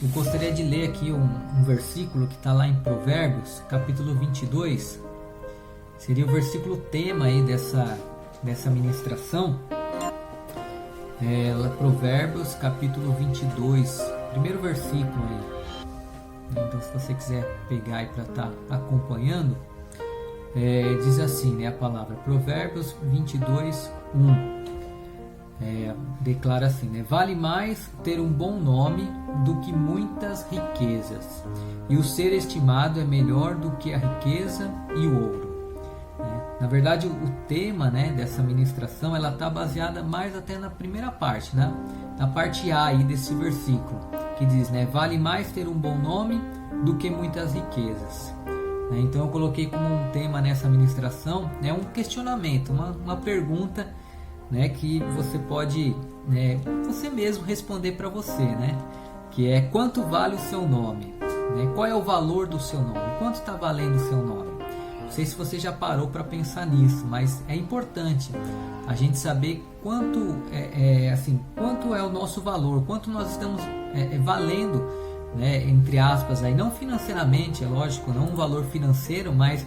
Eu gostaria de ler aqui um versículo que está lá em Provérbios, capítulo 22. Seria o versículo tema aí dessa ministração. Provérbios, capítulo 22, primeiro versículo aí. Então, se você quiser pegar aí para estar acompanhando, diz assim, né, a palavra Provérbios 22, 1. Declara assim, né? Vale mais ter um bom nome do que muitas riquezas, e o ser estimado é melhor do que a riqueza e o ouro. Na verdade, o tema, né, dessa ministração, ela está baseada mais até na primeira parte, né? Na parte A aí desse versículo, que diz, né, vale mais ter um bom nome do que muitas riquezas. Então eu coloquei como um tema nessa ministração, né, um questionamento, uma pergunta, né, que você pode, né, você mesmo responder para você, né, que é: quanto vale o seu nome? Né? Qual é o valor do seu nome? Quanto está valendo o seu nome? Não sei se você já parou para pensar nisso, mas é importante a gente saber quanto quanto é o nosso valor, quanto nós estamos valendo, né, entre aspas, aí, não financeiramente, é lógico, não um valor financeiro, mas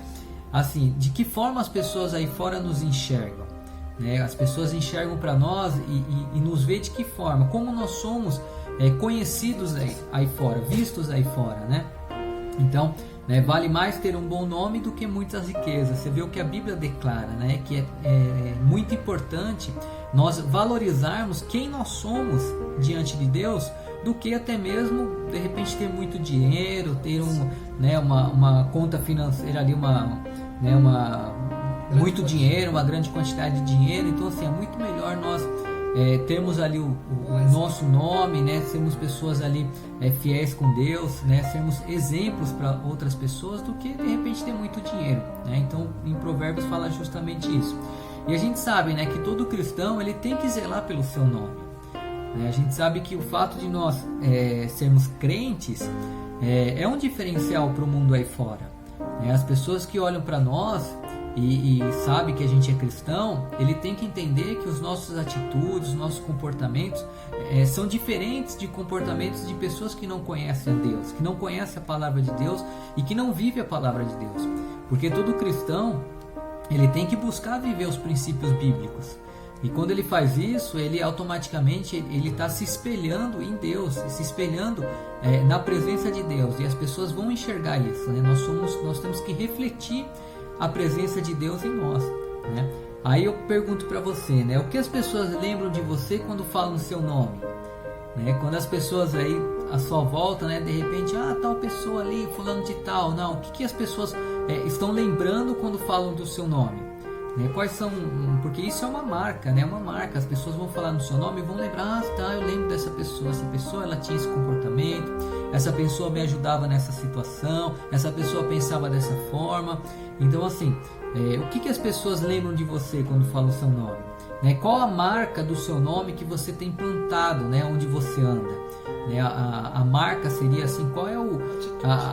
assim, de que forma as pessoas aí fora nos enxergam. As pessoas enxergam para nós e nos vê de que forma, como nós somos conhecidos aí fora, vistos aí fora, né? Então, né, vale mais ter um bom nome do que muitas riquezas. Você vê o que a Bíblia declara, né? Que é muito importante nós valorizarmos quem nós somos diante de Deus, do que até mesmo, de repente, ter muito dinheiro, ter uma conta financeira ali, muito dinheiro, uma grande quantidade de dinheiro. Então, assim, é muito melhor nós termos ali o nosso nome, né? Sermos pessoas ali fiéis com Deus, né? Sermos exemplos para outras pessoas, do que de repente ter muito dinheiro, né? Então, em Provérbios fala justamente isso. E a gente sabe, né, que todo cristão ele tem que zelar pelo seu nome, né? A gente sabe que o fato de nós sermos crentes é um diferencial para o mundo aí fora, né? As pessoas que olham para nós e sabe que a gente é cristão, ele tem que entender que os nossos atitudes, os nossos comportamentos são diferentes de comportamentos de pessoas que não conhecem a Deus, que não conhecem a palavra de Deus e que não vivem a palavra de Deus. Porque todo cristão, ele tem que buscar viver os princípios bíblicos. E quando ele faz isso, ele automaticamente ele está se espelhando em Deus, se espelhando na presença de Deus. E as pessoas vão enxergar isso, né? Nós temos que refletir a presença de Deus em nós, né? Aí eu pergunto para você, né? O que as pessoas lembram de você quando falam o seu nome, né? Quando as pessoas aí à sua volta, né? De repente, tal pessoa ali, fulano de tal, não? O que as pessoas estão lembrando quando falam do seu nome, né? Quais são? Porque isso é uma marca, né? Uma marca. As pessoas vão falar no seu nome e vão lembrar: eu lembro dessa pessoa. Essa pessoa, ela tinha esse comportamento. Essa pessoa me ajudava nessa situação. Essa pessoa pensava dessa forma. Então, assim, o que as pessoas lembram de você quando falam o seu nome? Né? Qual a marca do seu nome que você tem plantado, né? Onde você anda? Né? A marca seria assim: qual é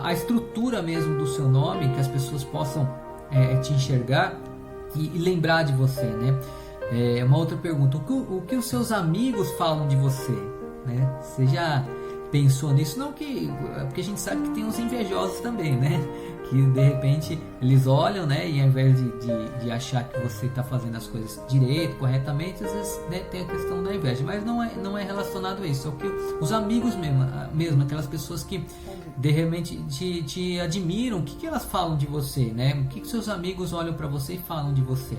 a estrutura mesmo do seu nome, que as pessoas possam te enxergar e lembrar de você, né? Uma outra pergunta: o que os seus amigos falam de você, né? Você já pensou nisso? Não porque a gente sabe que tem uns invejosos também, né? Que de repente eles olham, né? E ao invés de achar que você está fazendo as coisas direito, corretamente, às vezes, né, tem a questão da inveja. Mas não é relacionado a isso. É o que os amigos mesmo, aquelas pessoas que de repente te admiram, o que elas falam de você, né? O que seus amigos olham para você e falam de você,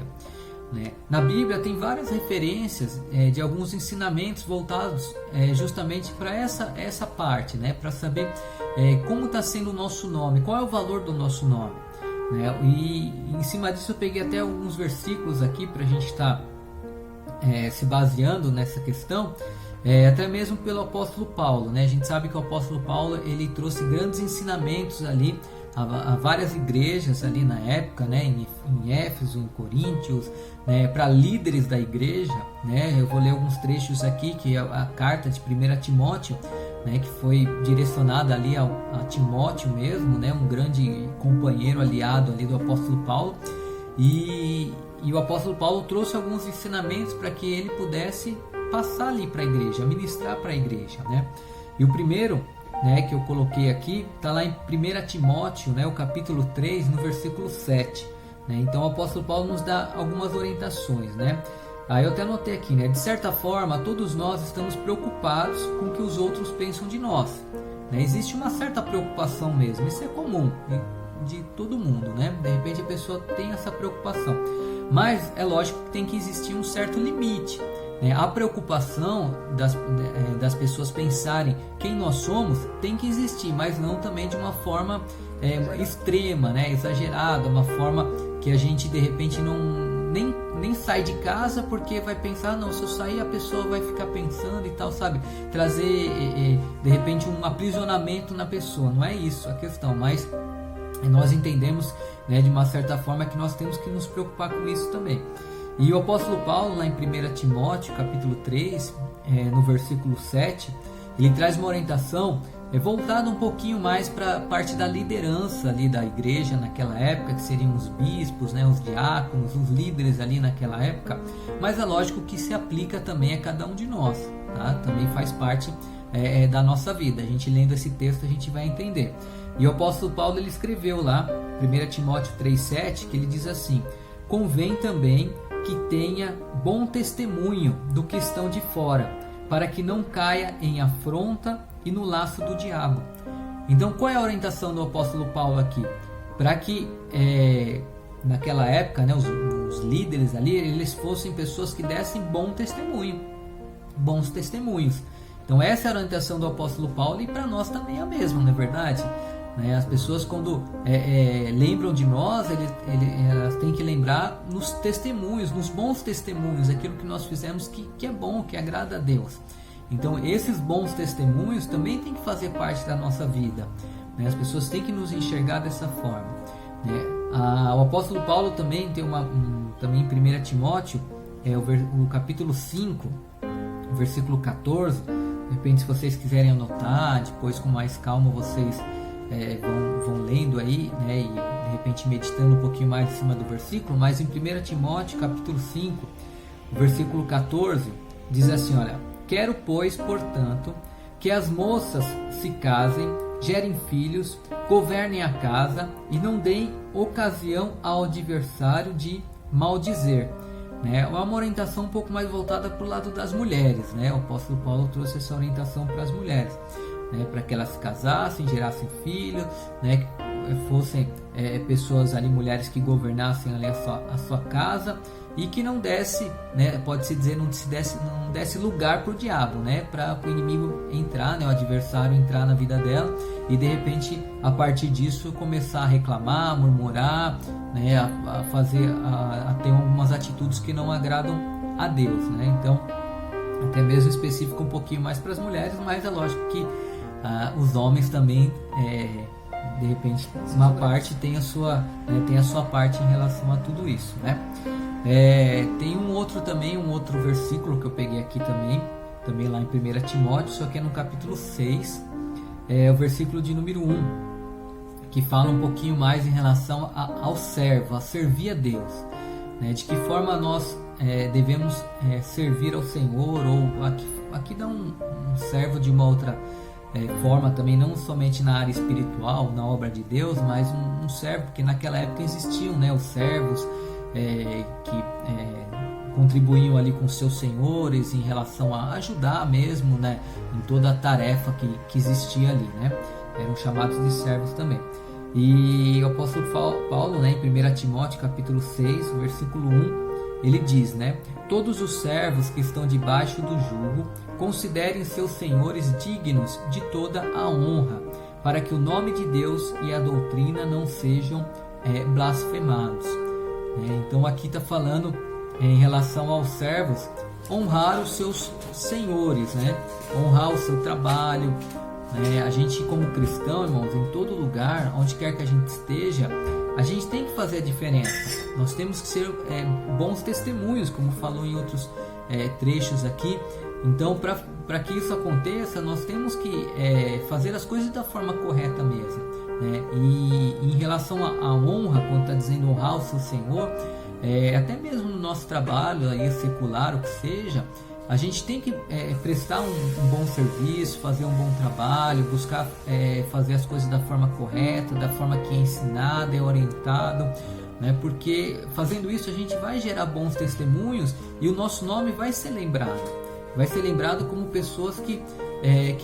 né? Na Bíblia tem várias referências de alguns ensinamentos voltados justamente para essa parte, né? Para saber como está sendo o nosso nome, qual é o valor do nosso nome, né? E em cima disso eu peguei até alguns versículos aqui para a gente estar se baseando nessa questão, até mesmo pelo apóstolo Paulo, né? A gente sabe que o apóstolo Paulo ele trouxe grandes ensinamentos ali a várias igrejas ali na época, né? Em Éfeso, em Coríntios, né? Para líderes da igreja, né? Eu vou ler alguns trechos aqui, que é a carta de 1 Timóteo, né? Que foi direcionada ali a Timóteo mesmo, né? Um grande companheiro, aliado ali do apóstolo Paulo, e o apóstolo Paulo trouxe alguns ensinamentos para que ele pudesse passar ali para a igreja, ministrar para a igreja, né? E o primeiro né, que eu coloquei aqui, está lá em 1 Timóteo, né, o capítulo 3, no versículo 7. Né? Então o apóstolo Paulo nos dá algumas orientações, né? Aí eu até anotei aqui, né? De certa forma, todos nós estamos preocupados com o que os outros pensam de nós. Né? Existe uma certa preocupação mesmo, isso é comum de todo mundo, né? De repente a pessoa tem essa preocupação, mas é lógico que tem que existir um certo limite. Né? A preocupação das pessoas pensarem quem nós somos tem que existir, mas não também de uma forma extrema, né? Exagerada, uma forma que a gente de repente nem sai de casa porque vai pensar, não, se eu sair a pessoa vai ficar pensando e tal, sabe? Trazer de repente um aprisionamento na pessoa, não é isso a questão, mas nós entendemos, né, de uma certa forma que nós temos que nos preocupar com isso também. E o apóstolo Paulo, lá em 1 Timóteo, capítulo 3, no versículo 7, ele traz uma orientação voltada um pouquinho mais para a parte da liderança ali da igreja naquela época, que seriam os bispos, né, os diáconos, os líderes ali naquela época, mas é lógico que se aplica também a cada um de nós, tá? Também faz parte da nossa vida. A gente lendo esse texto a gente vai entender. E o apóstolo Paulo ele escreveu lá, 1 Timóteo 3,7, que ele diz assim: convém também que tenha bom testemunho do que estão de fora, para que não caia em afronta e no laço do diabo. Então, qual é a orientação do apóstolo Paulo aqui? Para que naquela época, né, os líderes ali, eles fossem pessoas que dessem bons testemunhos. Então, essa é a orientação do apóstolo Paulo, e para nós também é a mesma, não é verdade? As pessoas, quando lembram de nós, elas têm que lembrar nos testemunhos, nos bons testemunhos, aquilo que nós fizemos que é bom, que agrada a Deus. Então esses bons testemunhos também têm que fazer parte da nossa vida, né? As pessoas têm que nos enxergar dessa forma, né? O apóstolo Paulo também tem também em 1 Timóteo, o capítulo 5, versículo 14. De repente, se vocês quiserem anotar, depois com mais calma vocês vão lendo aí, né, e de repente meditando um pouquinho mais em cima do versículo. Mas em 1 Timóteo capítulo 5, versículo 14, diz assim: olha, quero, pois, portanto, que as moças se casem, gerem filhos, governem a casa e não deem ocasião ao adversário de maldizer. É uma orientação um pouco mais voltada para o lado das mulheres, né? O apóstolo Paulo trouxe essa orientação para as mulheres, né? Para que elas se casassem, gerassem filhos, né? Que fossem pessoas ali, mulheres que governassem ali a sua casa, e que não desse, né? Pode-se dizer, não desse lugar para o diabo, né? Para o inimigo entrar, né? O adversário entrar na vida dela e de repente, a partir disso, começar a reclamar, a murmurar, né? A ter algumas atitudes que não agradam a Deus, né? Então, até mesmo específico um pouquinho mais para as mulheres, mas é lógico que os homens também, de repente, uma parte tem a sua parte em relação a tudo isso, né? Tem um outro versículo que eu peguei aqui também lá em 1 Timóteo, só que é no capítulo 6, o versículo de número 1, que fala um pouquinho mais em relação ao servo, a servir a Deus, né? De que forma nós devemos servir ao Senhor, ou aqui dá um servo de uma outra forma também, não somente na área espiritual, na obra de Deus, mas um servo, porque naquela época existiam, né, os servos que contribuíam ali com seus senhores em relação a ajudar mesmo, né, em toda a tarefa que existia ali, né? Eram chamados de servos também. E o apóstolo Paulo, né, em 1 Timóteo capítulo 6, versículo 1, ele diz, né: todos os servos que estão debaixo do jugo considerem seus senhores dignos de toda a honra, para que o nome de Deus e a doutrina não sejam blasfemados. Então aqui está falando em relação aos servos, honrar os seus senhores, né? Honrar o seu trabalho. A gente, como cristão, irmãos, em todo lugar, onde quer que a gente esteja, a gente tem que fazer a diferença. Nós temos que ser bons testemunhos, como falou em outros trechos aqui. Então, para que isso aconteça, nós temos que fazer as coisas da forma correta mesmo, né? E em relação à honra, quando está dizendo honrar o seu Senhor, até mesmo no nosso trabalho aí, secular, o que seja, a gente tem que prestar um bom serviço, fazer um bom trabalho, buscar fazer as coisas da forma correta, da forma que é ensinado, é orientado, né? Porque fazendo isso a gente vai gerar bons testemunhos e o nosso nome vai ser lembrado como pessoas que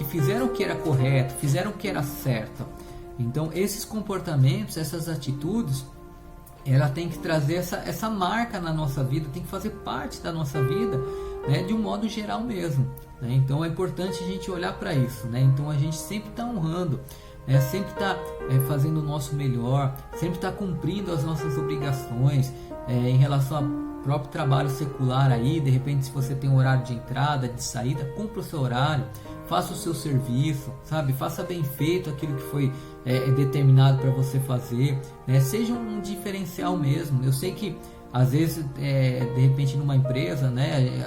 fizeram o que era correto, fizeram o que era certo. Então esses comportamentos, essas atitudes, ela tem que trazer essa marca na nossa vida, tem que fazer parte da nossa vida, né, de um modo geral mesmo, né? Então é importante a gente olhar para isso, né? Então a gente sempre está honrando, né? Sempre está fazendo o nosso melhor, sempre está cumprindo as nossas obrigações em relação ao próprio trabalho secular aí. De repente, se você tem um horário de entrada, de saída, cumpra o seu horário, faça o seu serviço, sabe? Faça bem feito aquilo que foi determinado para você fazer, né? Seja um diferencial mesmo. Eu sei que às vezes, de repente, numa empresa, né,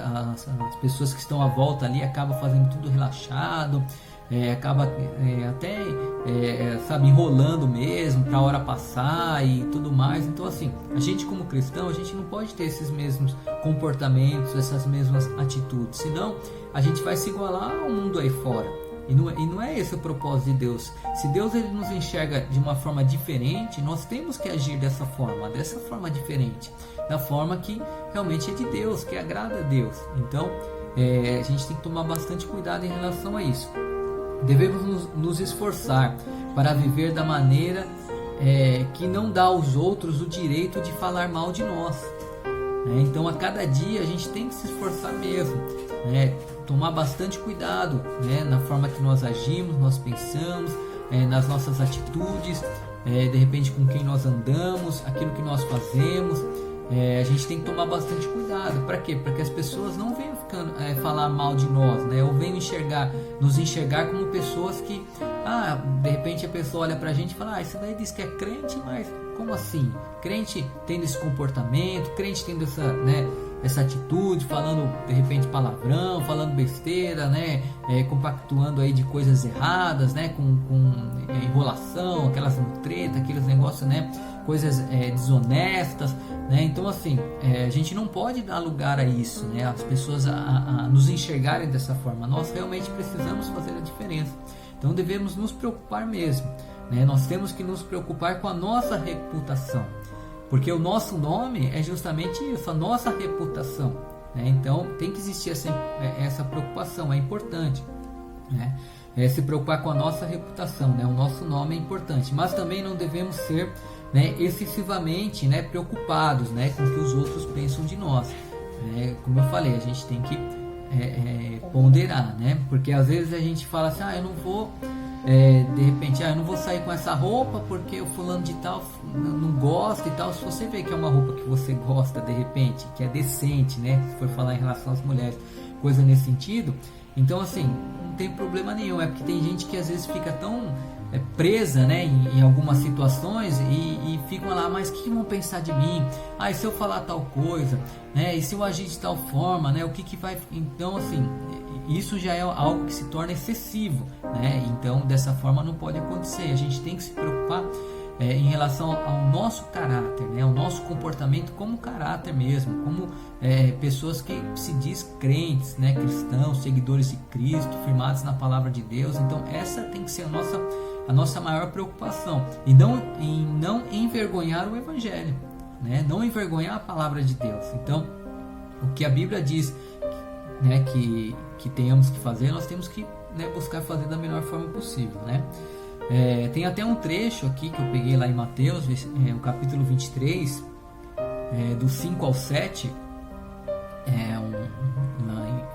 as pessoas que estão à volta ali acabam fazendo tudo relaxado, acaba até sabe, enrolando mesmo para a hora passar e tudo mais. Então, assim, a gente como cristão, a gente não pode ter esses mesmos comportamentos, essas mesmas atitudes, senão a gente vai se igualar ao mundo aí fora. E não é esse o propósito de Deus. Se Deus ele nos enxerga de uma forma diferente, nós temos que agir dessa forma diferente, da forma que realmente é de Deus, que agrada a Deus. Então, a gente tem que tomar bastante cuidado em relação a isso. Devemos nos esforçar para viver da maneira que não dá aos outros o direito de falar mal de nós. Então, a cada dia a gente tem que se esforçar mesmo, né? Tomar bastante cuidado, né? Na forma que nós agimos, nós pensamos, nas nossas atitudes, de repente com quem nós andamos, aquilo que nós fazemos. A gente tem que tomar bastante cuidado. Para quê? Para que as pessoas não venham falar mal de nós, né? Ou venham nos enxergar como pessoas que, de repente a pessoa olha pra gente e fala: isso daí diz que é crente, mas como assim? Crente tendo esse comportamento, crente tendo essa atitude, falando de repente palavrão, falando besteira, né? Compactuando aí de coisas erradas, né? Com enrolação, aquelas treta, aqueles negócios, né? Coisas desonestas, né? Então, assim, a gente não pode dar lugar a isso, né? As pessoas a nos enxergarem dessa forma. Nós realmente precisamos fazer a diferença. Então devemos nos preocupar mesmo, né? Nós temos que nos preocupar com a nossa reputação, porque o nosso nome é justamente isso, a nossa reputação, né? Então tem que existir essa preocupação, é importante, né? Se preocupar com a nossa reputação, né? O nosso nome é importante, mas também não devemos ser, né, excessivamente, né, preocupados, né, com o que os outros pensam de nós. Como eu falei, a gente tem que ponderar, né? Porque às vezes a gente fala assim: eu não vou de repente, eu não vou sair com essa roupa porque o fulano de tal não gosta e tal. Se você vê que é uma roupa que você gosta, de repente, que é decente, né? Se for falar em relação às mulheres, coisa nesse sentido, então, assim, não tem problema nenhum. É porque tem gente que às vezes fica tão presa, né, em algumas situações e ficam lá: mas o que vão pensar de mim? E se eu falar tal coisa, né? E se eu agir de tal forma, né? O que vai... Então, assim, isso já é algo que se torna excessivo, né? Então, dessa forma não pode acontecer. A gente tem que se preocupar em relação ao nosso caráter, né? Ao nosso comportamento como caráter mesmo, como pessoas que se diz crentes, né? Cristãos, seguidores de Cristo, firmados na palavra de Deus. Então, essa tem que ser a nossa maior preocupação, e não envergonhar o Evangelho, né? Não envergonhar a palavra de Deus. Então, o que a Bíblia diz, né, que tenhamos que fazer, nós temos que, né, buscar fazer da melhor forma possível, né? Tem até um trecho aqui que eu peguei lá em Mateus, o capítulo 23, do 5 ao 7,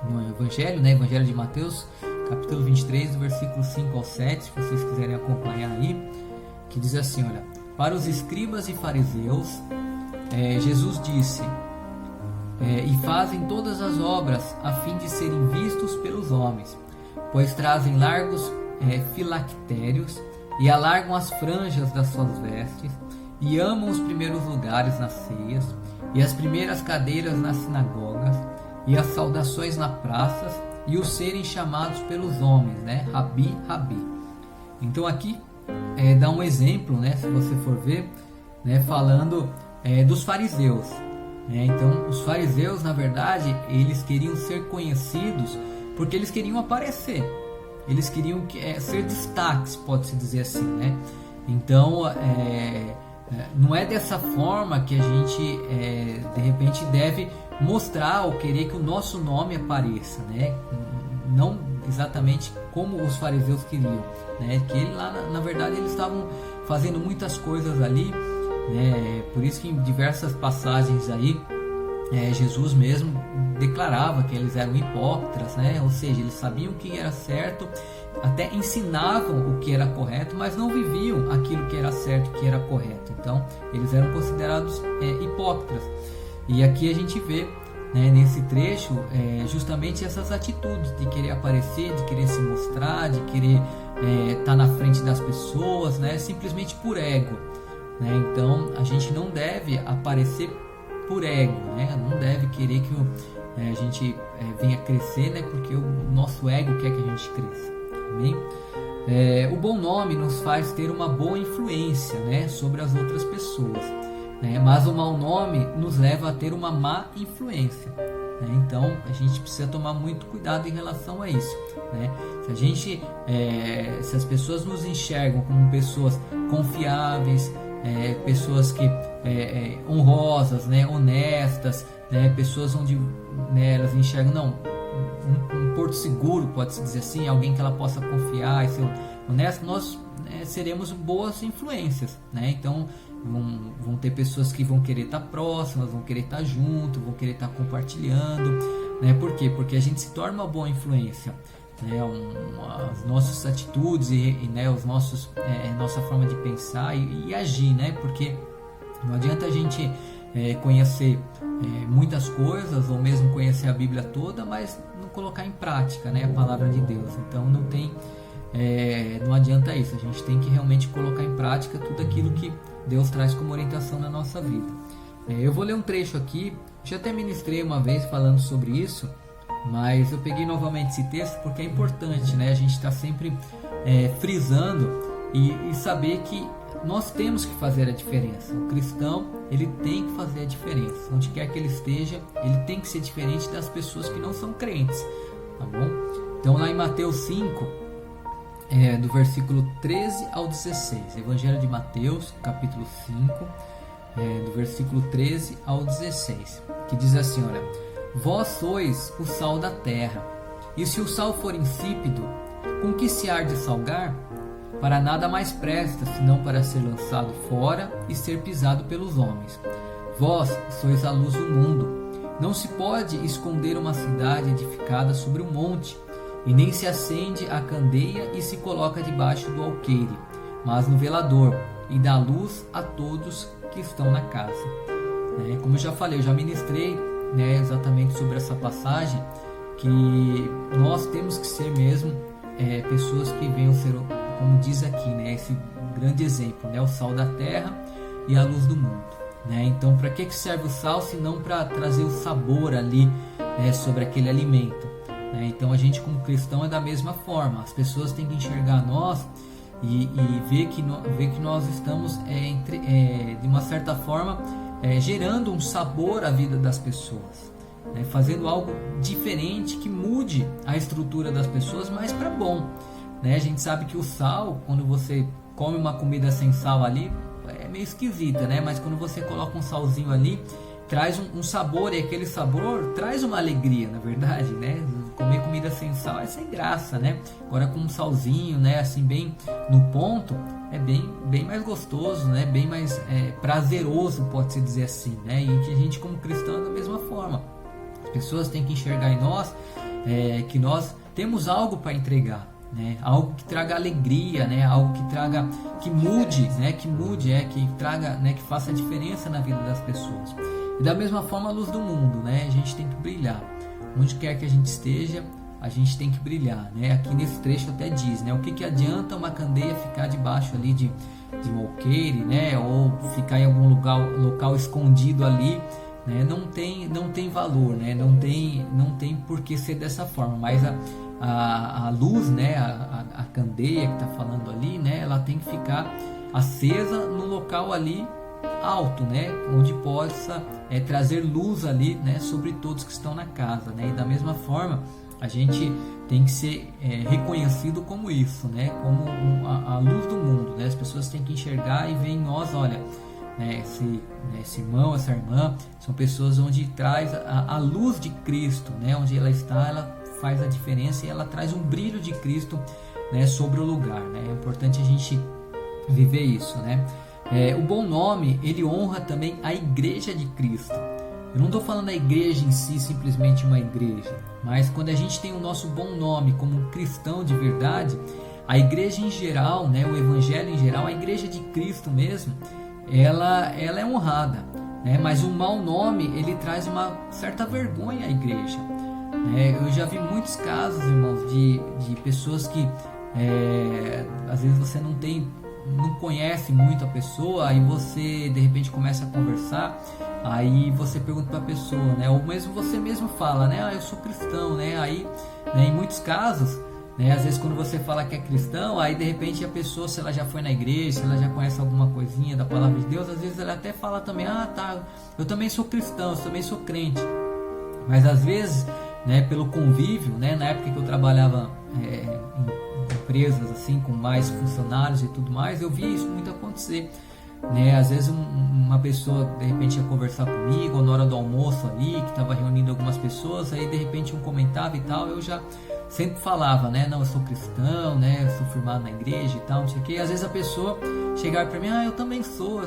no Evangelho, né, Evangelho de Mateus, capítulo 23, do versículo 5 ao 7, se vocês quiserem acompanhar aí, que diz assim: olha, para os escribas e fariseus, Jesus disse: e fazem todas as obras a fim de serem vistos pelos homens, pois trazem largos filactérios e alargam as franjas das suas vestes, e amam os primeiros lugares nas ceias, e as primeiras cadeiras nas sinagogas, e as saudações nas praças, e os serem chamados pelos homens, né? Rabi, Rabi. Então aqui dá um exemplo, né? Se você for ver, né? Falando dos fariseus, né? Então os fariseus, na verdade, eles queriam ser conhecidos porque eles queriam aparecer, eles queriam ser destaques, pode-se dizer assim, né? Então não é dessa forma que a gente de repente deve mostrar ou querer que o nosso nome apareça, né? Não exatamente como os fariseus queriam, né? Que ele lá na verdade eles estavam fazendo muitas coisas ali, né? Por isso que em diversas passagens aí Jesus mesmo declarava que eles eram hipócritas, né? Ou seja, eles sabiam o que era certo, até ensinavam o que era correto, mas não viviam aquilo que era certo, o que era correto. Então eles eram considerados hipócritas. E aqui a gente vê, né, nesse trecho justamente essas atitudes de querer aparecer, de querer se mostrar, de querer estar na frente das pessoas, né, simplesmente por ego, né? Então a gente não deve aparecer por ego, né? Não deve querer que a gente venha crescer, né? Porque o nosso ego quer que a gente cresça. Amém? O bom nome nos faz ter uma boa influência, né, sobre as outras pessoas, né? Mas o mau nome nos leva a ter uma má influência, né? Então a gente precisa tomar muito cuidado em relação a isso, né? Se as pessoas nos enxergam como pessoas confiáveis, pessoas que honrosas, né, honestas, né, pessoas onde, né, elas enxergam um porto seguro, pode-se dizer assim, alguém que ela possa confiar e ser honesto, nós seremos boas influências, né? Então vão ter pessoas que vão querer estar próximas, vão querer estar junto, vão querer estar compartilhando, né? Por quê? Porque a gente se torna uma boa influência, né? As nossas atitudes né, nossa forma de pensar e agir, né? Porque não adianta a gente conhecer muitas coisas ou mesmo conhecer a Bíblia toda, mas não colocar em prática, né, a palavra de Deus. Então não adianta isso. A gente tem que realmente colocar em prática tudo aquilo que Deus traz como orientação na nossa vida. Eu vou ler um trecho aqui. Já até ministrei uma vez falando sobre isso, mas eu peguei novamente esse texto porque é importante, né? A gente está sempre frisando e saber que nós temos que fazer a diferença. O cristão, ele tem que fazer a diferença. Onde quer que ele esteja, ele tem que ser diferente das pessoas que não são crentes, tá bom? Então lá em Mateus 5, do versículo 13 ao 16, Evangelho de Mateus, capítulo 5, do versículo 13 ao 16, que diz assim, olha: Vós sois o sal da terra, e se o sal for insípido, com que se há de salgar? Para nada mais presta, senão para ser lançado fora e ser pisado pelos homens. Vós sois a luz do mundo. Não se pode esconder uma cidade edificada sobre um monte, e nem se acende a candeia e se coloca debaixo do alqueire, mas no velador, e dá luz a todos que estão na casa. Como eu já falei, eu já ministrei, né, exatamente sobre essa passagem, que nós temos que ser mesmo pessoas que venham ser, como diz aqui, né, esse grande exemplo, né, o sal da terra e a luz do mundo, né? Então, para que serve o sal se não para trazer o sabor ali sobre aquele alimento, né? Então, a gente como cristão é da mesma forma. As pessoas têm que enxergar nós e ver que nós estamos de uma certa forma gerando um sabor à vida das pessoas, né? Fazendo algo diferente que mude a estrutura das pessoas, mas para bom, né? A gente sabe que o sal, quando você come uma comida sem sal ali, é meio esquisita, né? Mas quando você coloca um salzinho ali, traz um sabor, e aquele sabor traz uma alegria, na verdade, né? Comer comida sem sal é sem graça, né? Agora com um salzinho, né, assim bem no ponto, é bem mais gostoso, né? Bem mais prazeroso, pode-se dizer assim, né? E que a gente como cristão é da mesma forma. As pessoas têm que enxergar em nós que nós temos algo para entregar, né? Algo que traga alegria, né? Algo que mude, né? Que traga, né? Que faça diferença na vida das pessoas. E da mesma forma a luz do mundo, né? A gente tem que brilhar. Onde quer que a gente esteja, a gente tem que brilhar, né? Aqui nesse trecho até diz, né? O que adianta uma candeia ficar debaixo ali de um alqueire, né? Ou ficar em algum local escondido ali, né? Não tem valor, né? Não tem por que ser dessa forma. Mas a luz, né? A candeia que está falando ali, né? Ela tem que ficar acesa no local ali alto, né, onde possa trazer luz ali, né, sobre todos que estão na casa, né, e da mesma forma a gente tem que ser reconhecido como isso, né, como a luz do mundo, né, as pessoas têm que enxergar e ver em nós, olha, esse irmão, essa irmã, são pessoas onde traz a luz de Cristo, né, onde ela está, ela faz a diferença e ela traz um brilho de Cristo, né, sobre o lugar, né, é importante a gente viver isso, né. O bom nome, ele honra também a igreja de Cristo. Eu não estou falando da igreja em si, simplesmente uma igreja, mas quando a gente tem o nosso bom nome como um cristão de verdade, a igreja em geral, né, o evangelho em geral, a igreja de Cristo mesmo, ela é honrada, né, mas o mau nome, ele traz uma certa vergonha à igreja. Eu já vi muitos casos, irmãos, de pessoas que às vezes você não conhece muito a pessoa, aí você de repente começa a conversar, aí você pergunta para a pessoa, né, ou mesmo você mesmo fala, né, eu sou cristão, né, aí, né, em muitos casos, né, às vezes quando você fala que é cristão, aí de repente a pessoa, se ela já foi na igreja, se ela já conhece alguma coisinha da palavra de Deus, às vezes ela até fala também, tá, eu também sou cristão, eu também sou crente, mas às vezes, né, pelo convívio, né, na época que eu trabalhava em empresas assim com mais funcionários e tudo mais, eu via isso muito acontecer, né? Às vezes uma pessoa de repente ia conversar comigo, ou na hora do almoço ali, que estava reunindo algumas pessoas, aí de repente um comentava e tal, eu já sempre falava, né, não, eu sou cristão, né, eu sou firmado na igreja e tal, não sei o que, e às vezes a pessoa chegava para mim, eu também sou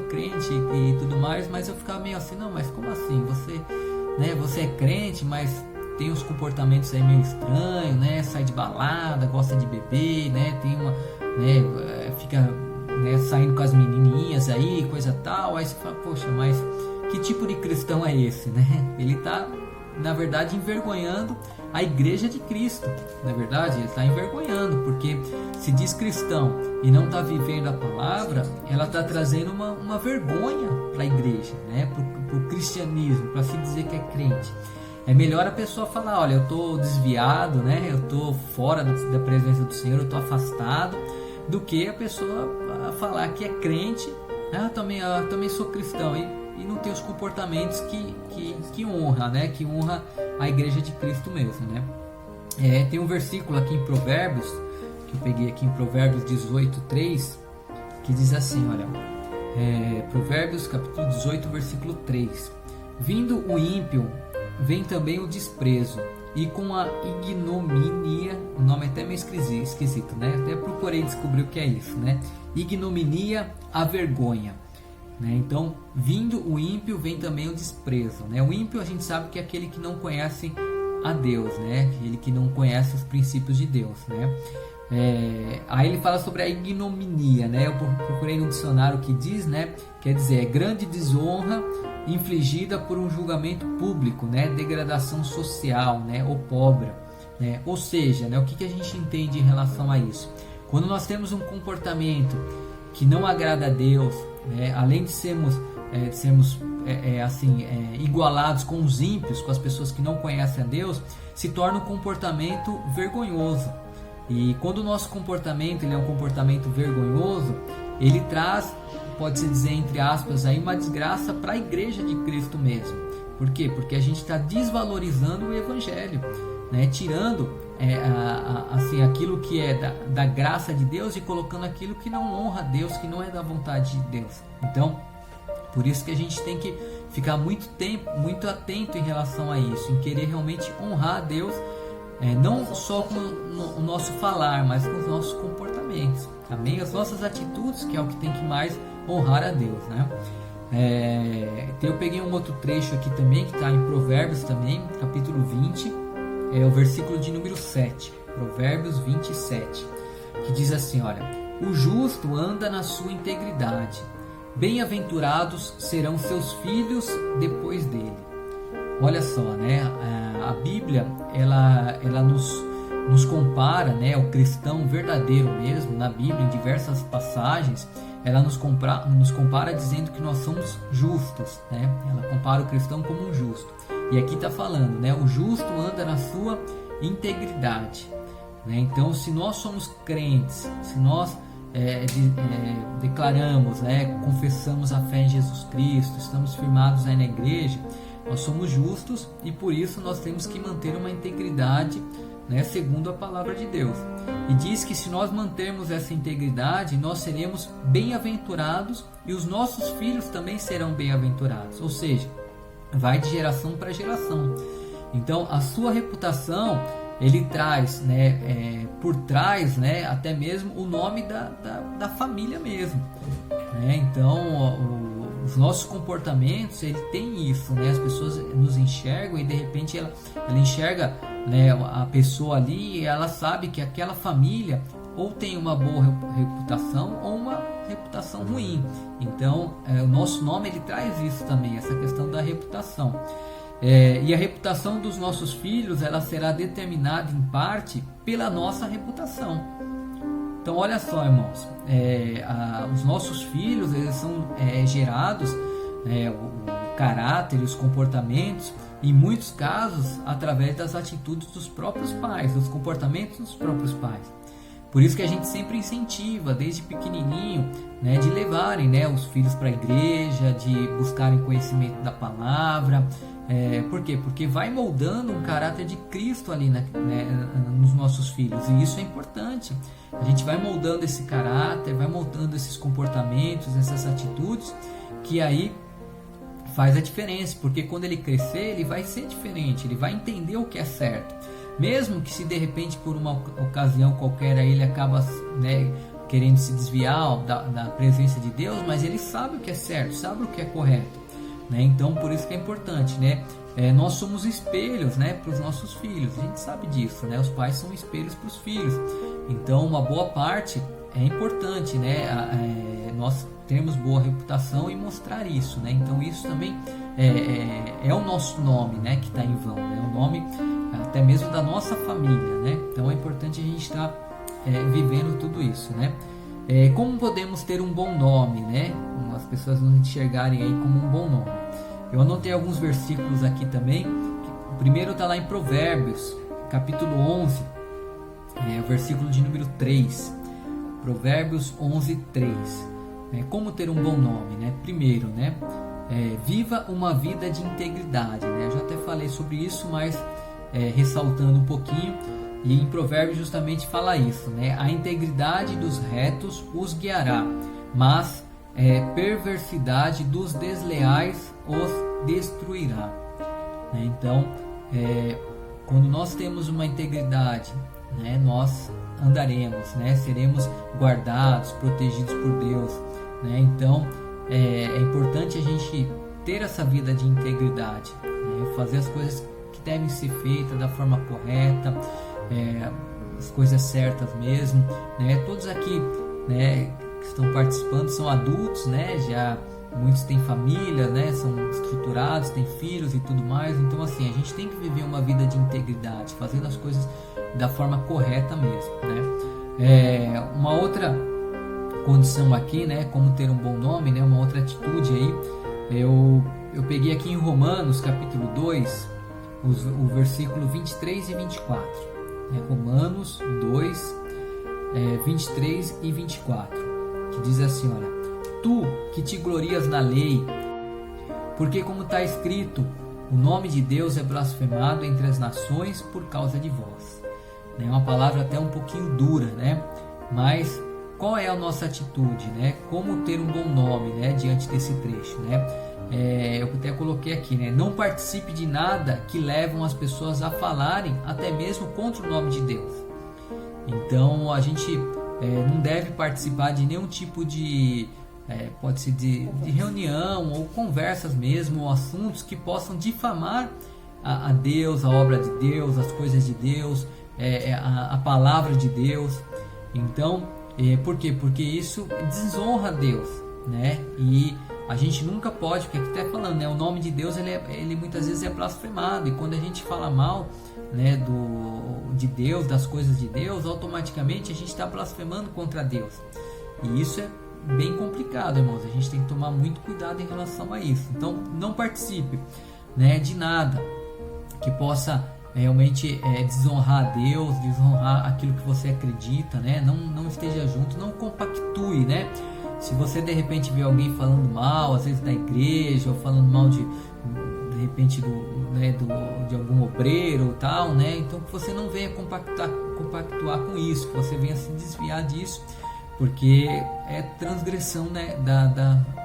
crente e tudo mais, mas eu ficava meio assim, não, mas como assim, você é crente, mas tem uns comportamentos aí meio estranhos, né? Sai de balada, gosta de beber, né? Tem uma, né? Fica, né, saindo com as menininhas aí, coisa tal. Aí você fala, poxa, mas que tipo de cristão é esse, né? Ele está, na verdade, envergonhando a igreja de Cristo. Na verdade, ele está envergonhando, porque se diz cristão e não está vivendo a palavra, ela está trazendo uma vergonha para a igreja, né? Para o cristianismo, para se dizer que é crente. É melhor a pessoa falar, olha, eu estou desviado, né? Eu estou fora da presença do Senhor, eu estou afastado, do que a pessoa falar que é crente, eu também sou cristão, e não ter os comportamentos que honra, né? Que honra a igreja de Cristo mesmo, né? Tem um versículo aqui em Provérbios, que eu peguei aqui em Provérbios 18:3, que diz assim, olha, Provérbios capítulo 18, versículo 3: Vindo o ímpio, vem também o desprezo, e com a ignominia, o nome é até meio esquisito, né? Até procurei descobrir o que é isso, né? Ignominia, a vergonha, né? Então, vindo o ímpio, vem também o desprezo, né? O ímpio a gente sabe que é aquele que não conhece a Deus, né? Aquele que não conhece os princípios de Deus, né? Aí ele fala sobre a ignominia, né? Eu procurei no dicionário o que diz, né? Quer dizer, grande desonra infligida por um julgamento público, né? Degradação social, né? Opróbrio, né? Ou seja, né? O que a gente entende em relação a isso? Quando nós temos um comportamento que não agrada a Deus, né? Além de sermos igualados com os ímpios, com as pessoas que não conhecem a Deus, se torna um comportamento vergonhoso. E quando o nosso comportamento ele é um comportamento vergonhoso, ele traz, pode-se dizer entre aspas, aí, uma desgraça para a igreja de Cristo mesmo. Por quê? Porque a gente está desvalorizando o Evangelho, né? Tirando aquilo que é da graça de Deus e colocando aquilo que não honra a Deus, que não é da vontade de Deus. Então, por isso que a gente tem que ficar muito atento em relação a isso, em querer realmente honrar a Deus, não só com o nosso falar, mas com os nossos comportamentos, amém? As nossas atitudes, que é o que tem que mais honrar a Deus, né? Eu peguei um outro trecho aqui também, que está em Provérbios também, capítulo 20, o versículo de número 7, Provérbios 27, que diz assim, olha, o justo anda na sua integridade, bem-aventurados serão seus filhos depois dele. Olha só, né? A Bíblia ela nos compara, né? O cristão verdadeiro mesmo, na Bíblia, em diversas passagens, ela nos compara dizendo que nós somos justos, né? Ela compara o cristão como um justo. E aqui está falando, né? O justo anda na sua integridade, né? Então, se nós somos crentes, se nós declaramos, confessamos a fé em Jesus Cristo, estamos firmados na igreja, nós somos justos e por isso nós temos que manter uma integridade, segundo a palavra de Deus. E diz que se nós mantermos essa integridade, nós seremos bem-aventurados e os nossos filhos também serão bem-aventurados, ou seja, vai de geração para geração. Então a sua reputação, ele traz, por trás, até mesmo o nome da família mesmo, Então os nossos comportamentos, ele tem isso, as pessoas nos enxergam e de repente ela enxerga, a pessoa ali e ela sabe que aquela família ou tem uma boa reputação ou uma reputação ruim. Então o nosso nome, ele traz isso também, essa questão da reputação. E a reputação dos nossos filhos, ela será determinada em parte pela nossa reputação. Então olha só, irmãos, os nossos filhos, eles são gerados, o caráter e os comportamentos, em muitos casos, através das atitudes dos próprios pais, dos comportamentos dos próprios pais. Por isso que a gente sempre incentiva, desde pequenininho, de levarem os filhos para a igreja, de buscarem conhecimento da palavra. Por quê? Porque vai moldando um caráter de Cristo ali nos nossos filhos, e isso é importante. A gente vai moldando esse caráter, vai moldando esses comportamentos, essas atitudes, que aí faz a diferença, porque quando ele crescer, ele vai ser diferente, ele vai entender o que é certo. Mesmo que se de repente por uma ocasião qualquer aí ele acaba querendo se desviar da presença de Deus, mas ele sabe o que é certo, sabe o que é correto. Então por isso que é importante, nós somos espelhos para os nossos filhos, a gente sabe disso, os pais são espelhos para os filhos. Então uma boa parte é importante, nós termos boa reputação e mostrar isso, Então isso também é o nosso nome, que está em vão, o nome até mesmo da nossa família, Então é importante a gente estar vivendo tudo isso, como podemos ter um bom nome, as pessoas não enxergarem aí como um bom nome. Eu anotei alguns versículos aqui também. O primeiro está lá em Provérbios, capítulo 11, o versículo de número 3. Provérbios 11, 3. Como ter um bom nome, Primeiro, viva uma vida de integridade, Eu já até falei sobre isso, mas ressaltando um pouquinho, e em Provérbios justamente fala isso, A integridade dos retos os guiará, mas perversidade dos desleais os destruirá. Então, quando nós temos uma integridade, nós andaremos, seremos guardados, protegidos por Deus, Então, é importante a gente ter essa vida de integridade, fazer as coisas que devem ser feitas da forma correta, as coisas certas mesmo, Todos aqui, que estão participando são adultos, já muitos têm família, são estruturados, têm filhos e tudo mais. Então assim, a gente tem que viver uma vida de integridade, fazendo as coisas da forma correta mesmo, uma outra condição aqui, como ter um bom nome, uma outra atitude aí, eu peguei aqui em Romanos capítulo 2, o versículo 23 e 24, Romanos 2, 23 e 24, que diz assim, olha: tu que te glorias na lei, porque como está escrito, o nome de Deus é blasfemado entre as nações por causa de vós. É uma palavra até um pouquinho dura, mas qual é a nossa atitude, Como ter um bom nome, diante desse trecho, eu até coloquei aqui, não participe de nada que levam as pessoas a falarem até mesmo contra o nome de Deus. Então a gente não deve participar de nenhum tipo de pode ser de reunião ou conversas mesmo, ou assuntos que possam difamar a Deus, a obra de Deus, as coisas de Deus, a palavra de Deus. Então, por quê? Porque isso desonra a Deus, E a gente nunca pode, porque aqui está falando, o nome de Deus ele muitas vezes é blasfemado, e quando a gente fala mal, de Deus, das coisas de Deus, automaticamente a gente está blasfemando contra Deus, e isso é bem complicado, irmãos. A gente tem que tomar muito cuidado em relação a isso. Então não participe, de nada que possa realmente desonrar a Deus, desonrar aquilo que você acredita, né? Não esteja junto, não compactue, né? Se você de repente vê alguém falando mal, às vezes da igreja, ou falando mal de repente de algum obreiro ou tal, né? Então que você não venha compactuar com isso, que você venha se desviar disso, porque é transgressão, né,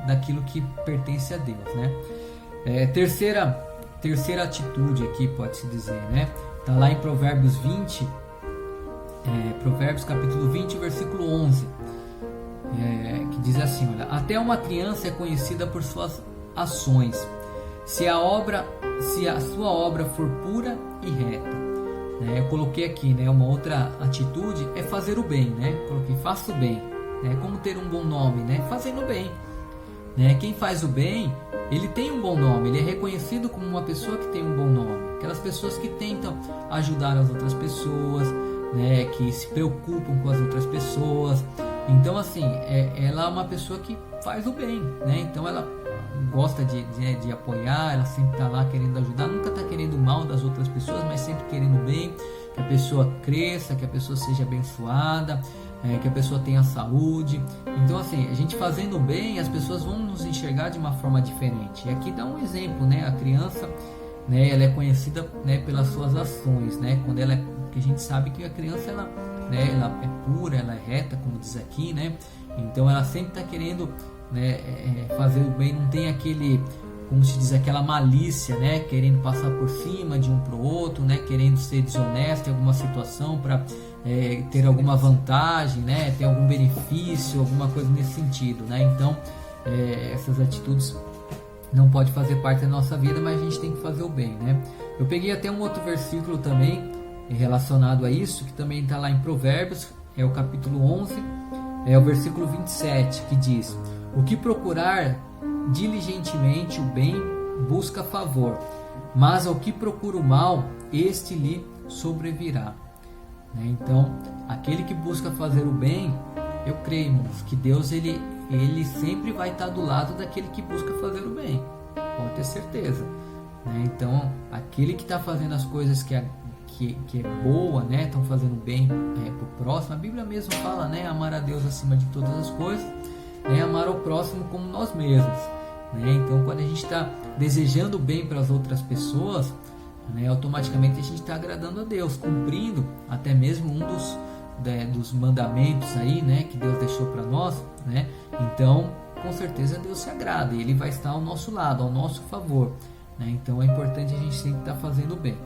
daquilo que pertence a Deus, né? Terceira atitude aqui, pode-se dizer, né? Tá lá em Provérbios 20, Provérbios capítulo 20, versículo 11, que diz assim: olha, até uma criança é conhecida por suas ações, se a sua obra for pura e reta. Eu coloquei aqui, né, uma outra atitude é fazer o bem, né? Coloquei, faça o bem, né? Como ter um bom nome, né? Fazendo o bem, né? Quem faz o bem, ele tem um bom nome, ele é reconhecido como uma pessoa que tem um bom nome. Aquelas pessoas que tentam ajudar as outras pessoas, né? Que se preocupam com as outras pessoas. Então, assim, ela é uma pessoa que faz o bem, né? Então ela gosta de apoiar, ela sempre está lá querendo ajudar, nunca está querendo o mal das outras pessoas, mas sempre querendo o bem, que a pessoa cresça, que a pessoa seja abençoada, que a pessoa tenha saúde. Então, assim, a gente fazendo o bem, as pessoas vão nos enxergar de uma forma diferente. E aqui dá um exemplo, né? A criança, né, ela é conhecida, né, pelas suas ações, né? Quando ela porque a gente sabe que a criança ela é pura, ela é reta, como diz aqui, né? Então ela sempre está querendo, né, fazer o bem, não tem aquele, como se diz, aquela malícia, né, querendo passar por cima de um para o outro, né, querendo ser desonesto em alguma situação para ter alguma vantagem, né, ter algum benefício, alguma coisa nesse sentido, né? Então essas atitudes não pode fazer parte da nossa vida, mas a gente tem que fazer o bem, né? Eu peguei até um outro versículo também relacionado a isso, que também está lá em Provérbios, é o capítulo 11, o versículo 27, que diz: o que procurar diligentemente o bem busca favor, mas ao que procura o mal, este lhe sobrevirá. Então, aquele que busca fazer o bem, eu creio, irmãos, que Deus ele sempre vai estar do lado daquele que busca fazer o bem, pode ter certeza, né? Então, aquele que está fazendo as coisas que é boa, né? Estão fazendo bem para o próximo. A Bíblia mesmo fala, né? Amar a Deus acima de todas as coisas, né? Amar ao próximo como nós mesmos, né? Então, quando a gente está desejando bem para as outras pessoas, né, automaticamente a gente está agradando a Deus, cumprindo até mesmo um dos mandamentos aí, né, que Deus deixou para nós, né? Então, com certeza Deus se agrada e Ele vai estar ao nosso lado, ao nosso favor, né? Então, é importante a gente sempre estar fazendo bem.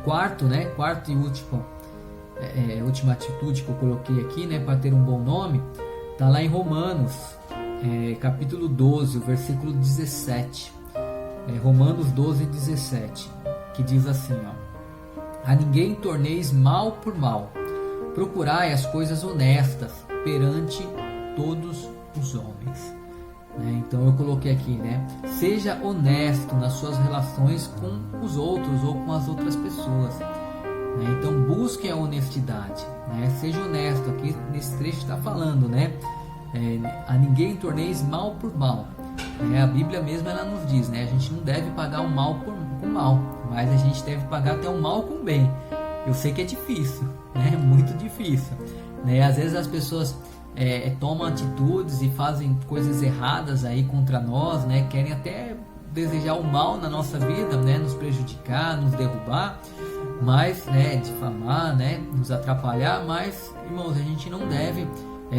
Quarta e última atitude que eu coloquei aqui, né, para ter um bom nome, está lá em Romanos, capítulo 12, o versículo 17. Romanos 12, 17, que diz assim, ó: a ninguém torneis mal por mal, procurai as coisas honestas perante todos os homens. Então eu coloquei aqui, né? Seja honesto nas suas relações com os outros ou com as outras pessoas, né? Então busque a honestidade, né? Seja honesto. Aqui nesse trecho está falando, né? A ninguém torneis mal por mal, né? A Bíblia mesmo ela nos diz, né? A gente não deve pagar o mal com mal, mas a gente deve pagar até o mal com bem. Eu sei que é difícil, né? Muito difícil, né? Às vezes as pessoas tomam atitudes e fazem coisas erradas aí contra nós, né? Querem até desejar o mal na nossa vida, né? Nos prejudicar, nos derrubar, mas, né? Difamar, né? Nos atrapalhar, mas, irmãos, a gente não deve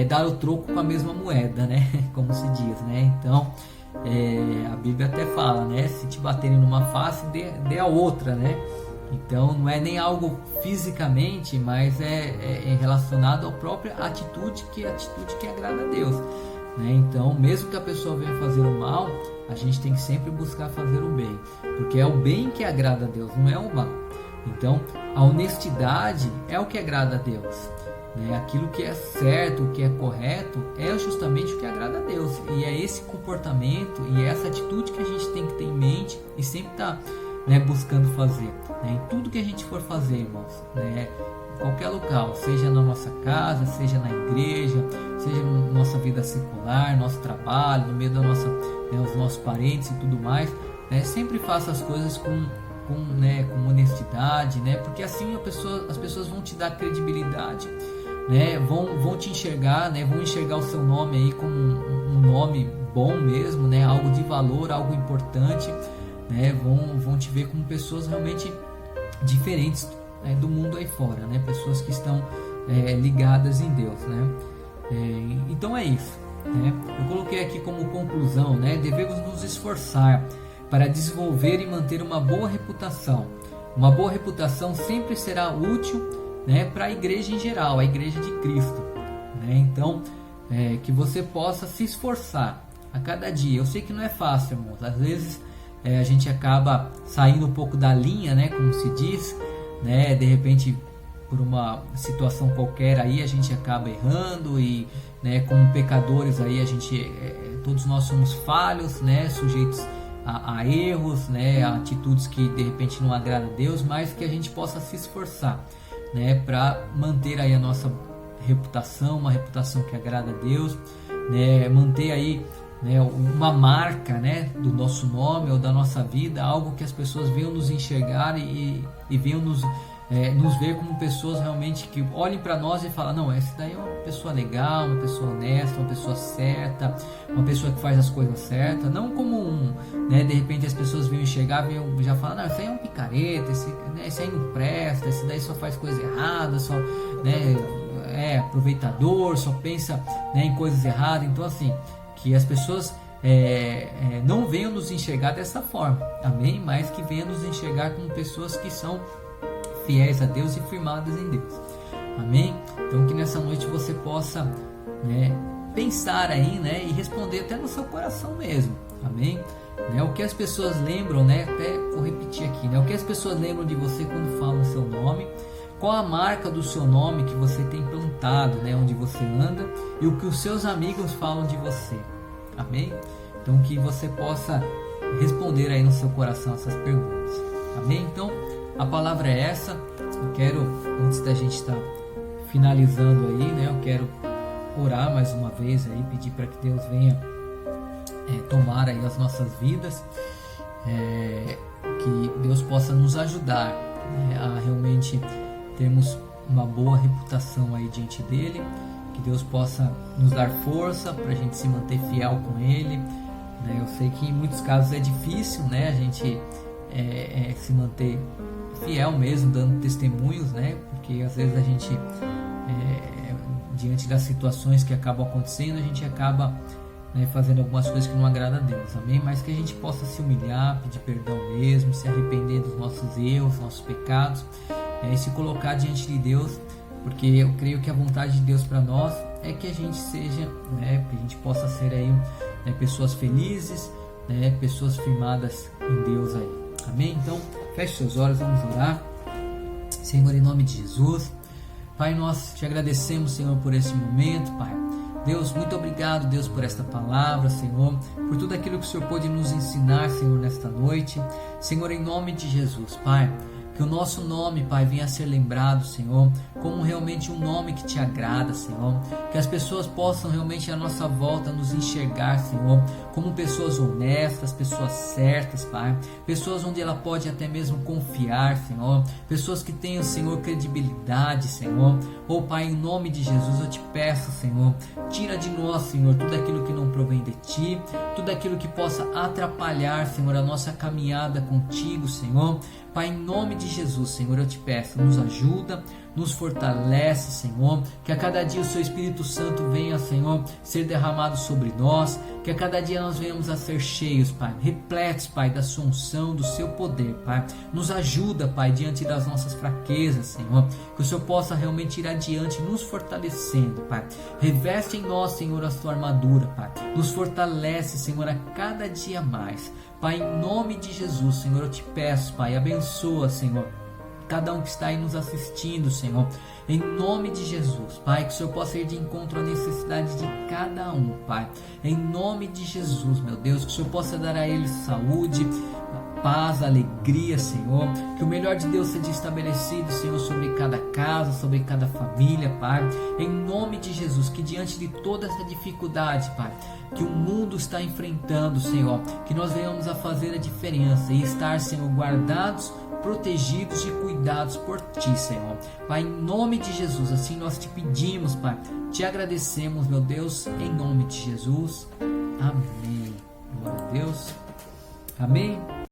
dar o troco com a mesma moeda, né? Como se diz, né? Então, a Bíblia até fala, né? Se te baterem numa face, dê a outra, né? Então não é nem algo fisicamente, mas é relacionado à própria atitude, que é a atitude que agrada a Deus, né? Então, mesmo que a pessoa venha fazer o mal, a gente tem que sempre buscar fazer o bem, porque é o bem que agrada a Deus, não é o mal. Então, a honestidade é o que agrada a Deus, né? Aquilo que é certo, o que é correto, é justamente o que agrada a Deus. E é esse comportamento e essa atitude que a gente tem que ter em mente e sempre estar buscando fazer, né? Em tudo que a gente for fazer, irmãos, né? Em qualquer local, seja na nossa casa, seja na igreja, seja na nossa vida secular, nosso trabalho, no meio da nossa, os nossos parentes e tudo mais, né? Sempre faça as coisas com com honestidade, né? Porque assim as pessoas vão te dar credibilidade, né? Vão te enxergar, né? Vão enxergar o seu nome aí como um nome bom mesmo, né? Algo de valor, algo importante, né? Vão te ver como pessoas realmente diferentes, né, do mundo aí fora, né? Pessoas que estão ligadas em Deus, né? Então é isso, né? Eu coloquei aqui como conclusão, né? Devemos nos esforçar para desenvolver e manter uma boa reputação. Uma boa reputação sempre será útil, né, para a igreja em geral, a igreja de Cristo, né? Então, que você possa se esforçar a cada dia. Eu sei que não é fácil, irmãos. Às vezes a gente acaba saindo um pouco da linha, né, como se diz, né? De repente, por uma situação qualquer aí a gente acaba errando e, né, como pecadores aí todos nós somos falhos, né, sujeitos a erros, né, a atitudes que de repente não agradam a Deus, mas que a gente possa se esforçar, né, para manter aí a nossa reputação, uma reputação que agrada a Deus, né, manter aí, né, uma marca, né, do nosso nome ou da nossa vida, algo que as pessoas venham nos enxergar e venham nos ver como pessoas realmente que olhem para nós e falam, não, essa daí é uma pessoa legal, uma pessoa honesta, uma pessoa certa, uma pessoa que faz as coisas certas, não como né, de repente as pessoas venham enxergar, já falam, não, esse aí é um picareta, esse aí não presta, esse daí só faz coisa errada, só, né, é aproveitador, só pensa, né, em coisas erradas. Então assim, que as pessoas não venham nos enxergar dessa forma, amém? Mas que venham nos enxergar como pessoas que são fiéis a Deus e firmadas em Deus, amém? Então que nessa noite você possa, né, pensar aí, né, e responder até no seu coração mesmo, amém? Né, o que as pessoas lembram, né, até vou repetir aqui, né, o que as pessoas lembram de você quando falam o seu nome, qual a marca do seu nome que você tem plantado, né, onde você anda, e o que os seus amigos falam de você, amém? Então que você possa responder aí no seu coração essas perguntas, amém? Então a palavra é essa. Eu quero, antes da gente estar finalizando aí, né, eu quero orar mais uma vez aí, pedir para que Deus venha tomar aí as nossas vidas, que Deus possa nos ajudar, né, a realmente termos uma boa reputação aí diante dele, que Deus possa nos dar força para a gente se manter fiel com ele, né? Eu sei que em muitos casos é difícil, né, a gente se manter fiel mesmo, dando testemunhos, né? Porque às vezes a gente, diante das situações que acabam acontecendo, a gente acaba, né, fazendo algumas coisas que não agradam a Deus, amém? Mas que a gente possa se humilhar, pedir perdão mesmo, se arrepender dos nossos erros, nossos pecados, e se colocar diante de Deus, porque eu creio que a vontade de Deus para nós é que a gente seja, né, que a gente possa ser aí, né, pessoas felizes, né, pessoas firmadas em Deus aí, amém? Então feche seus olhos, vamos orar. Senhor, em nome de Jesus, Pai, nós te agradecemos, Senhor, por esse momento, Pai. Deus, muito obrigado, Deus, por esta palavra, Senhor, por tudo aquilo que o Senhor pôde nos ensinar, Senhor, nesta noite. Senhor, em nome de Jesus, Pai, que o nosso nome, Pai, venha a ser lembrado, Senhor, como realmente um nome que te agrada, Senhor. Que as pessoas possam realmente à nossa volta nos enxergar, Senhor, como pessoas honestas, pessoas certas, Pai. Pessoas onde ela pode até mesmo confiar, Senhor. Pessoas que tenham, Senhor, credibilidade, Senhor. Oh, Pai, em nome de Jesus, eu te peço, Senhor, tira de nós, Senhor, tudo aquilo que não provém de Ti, tudo aquilo que possa atrapalhar, Senhor, a nossa caminhada contigo, Senhor. Pai, em nome de Jesus, Senhor, eu te peço, nos ajuda, nos fortalece, Senhor, que a cada dia o Seu Espírito Santo venha, Senhor, ser derramado sobre nós, que a cada dia nós venhamos a ser cheios, Pai, repletos, Pai, da Sua unção, do Seu poder, Pai. Nos ajuda, Pai, diante das nossas fraquezas, Senhor, que o Senhor possa realmente ir adiante, nos fortalecendo, Pai. Reveste em nós, Senhor, a Sua armadura, Pai. Nos fortalece, Senhor, a cada dia mais. Pai, em nome de Jesus, Senhor, eu te peço, Pai, abençoa, Senhor, cada um que está aí nos assistindo, Senhor, em nome de Jesus, Pai, que o Senhor possa ir de encontro à necessidade de cada um, Pai, em nome de Jesus, meu Deus, que o Senhor possa dar a eles saúde, paz, alegria, Senhor, que o melhor de Deus seja estabelecido, Senhor, sobre cada casa, sobre cada família, Pai. Em nome de Jesus, que diante de toda essa dificuldade, Pai, que o mundo está enfrentando, Senhor, que nós venhamos a fazer a diferença e estar, Senhor, guardados, protegidos e cuidados por Ti, Senhor. Pai, em nome de Jesus, assim nós te pedimos, Pai, te agradecemos, meu Deus, em nome de Jesus. Amém. Glória a Deus. Amém.